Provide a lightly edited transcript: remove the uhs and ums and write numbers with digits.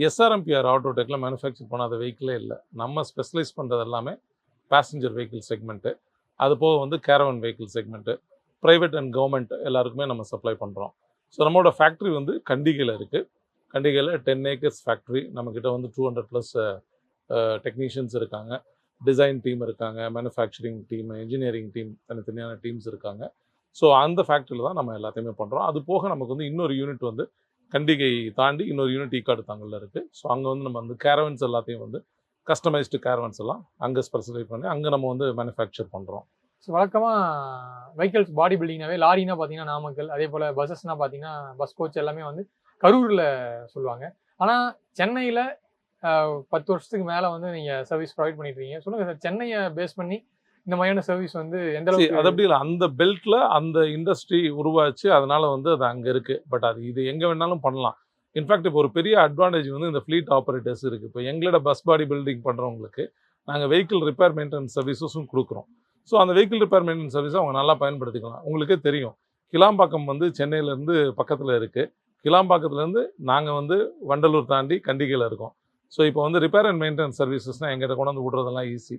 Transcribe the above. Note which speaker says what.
Speaker 1: SRMPR ஆட்டோடெக்கில் manufacture பண்ணாத வெஹிக்கிளே இல்லை. நம்ம ஸ்பெஷலைஸ் பண்ணுறது எல்லாமே பேசஞ்சர் வெஹிக்கிள் செக்மெண்ட்டு, அது போக வந்து caravan vehicle segment, private and government எல்லாருக்குமே நம்ம சப்ளை பண்ணுறோம். ஸோ நம்மளோட ஃபேக்ட்ரி வந்து கண்டிகையில் இருக்குது. கண்டிகையில் 10 ஏக்கர்ஸ் ஃபேக்ட்ரி. நம்மக்கிட்ட வந்து 200+ டெக்னீஷியன்ஸ் இருக்காங்க, டிசைன் டீம் இருக்காங்க, மேனுஃபேக்சரிங் டீம், இன்ஜினியரிங் டீம், தனித்தனியான டீம்ஸ் இருக்காங்க. ஸோ அந்த ஃபேக்ட்ரியில் தான் நம்ம எல்லாத்தையுமே பண்ணுறோம். அது போக நமக்கு வந்து இன்னொரு யூனிட் வந்து கண்டிகை தாண்டி இன்னொரு யூனிட் ஈக்காடு தாங்கல்ல இருக்குது. ஸோ அங்கே வந்து நம்ம வந்து கேரவன்ஸ் எல்லாத்தையும் வந்து கஸ்டமைஸ்டு கேரவன்ஸ் எல்லாம் அங்கே ஸ்பெசிஃபை பண்ணி அங்கே நம்ம வந்து மேனுஃபேக்சர் பண்ணுறோம்.
Speaker 2: ஸோ வழக்கமாக வெஹிக்கிள்ஸ் பாடி பில்டிங்னாவே லாரினா பார்த்தீங்கன்னா நாமக்கல், அதே போல் பஸ்ஸஸ்னால் பார்த்தீங்கன்னா பஸ் கோச் எல்லாமே வந்து கரூரில் சொல்லுவாங்க. ஆனால் சென்னையில் 10 வருஷத்துக்கு மேலே வந்து நீங்கள் சர்வீஸ் ப்ரொவைட் பண்ணிட்டு இருக்கீங்க. சொல்லுங்கள் சார், சென்னையை பேஸ் பண்ணி இந்த மாதிரியான சர்வீஸ் வந்து எந்த அளவுக்கு?
Speaker 1: அது அப்படி இல்லை, அந்த பெல்ட்டில் அந்த இண்டஸ்ட்ரி உருவாச்சு, அதனால வந்து அது அங்கே இருக்குது. பட் அது இது எங்கே வேணாலும் பண்ணலாம். இன்ஃபேக்ட் இப்போ ஒரு பெரிய அட்வான்டேஜ் வந்து இந்த ஃப்ளீட் ஆப்ரேட்டர்ஸ் இருக்குது. இப்போ எங்களோட பஸ் பாடி பில்டிங் பண்ணுறவங்களுக்கு நாங்கள் வெஹிக்கிள் ரிப்பேர் மெயின்டெனன்ஸ் சர்வீஸஸும் கொடுக்குறோம். ஸோ அந்த வெஹிக்கிள் ரிப்பேர் மெயின்டெனன்ஸ் சர்வீஸை அவங்க நல்லா பயன்படுத்திக்கலாம். உங்களுக்கே தெரியும், கிளாம்பாக்கம் வந்து சென்னையிலேருந்து பக்கத்தில் இருக்குது. கிளாம்பாக்கத்துலேருந்து நாங்கள் வந்து வண்டலூர் தாண்டி கண்டிகையில் இருக்கோம். ஸோ இப்போ வந்து ரிப்பேர் அண்ட் மெயின்டெனன்ஸ் சர்வீசஸ்னால் எங்கிட்ட கொண்டு வந்து விட்றதெல்லாம் ஈஸி.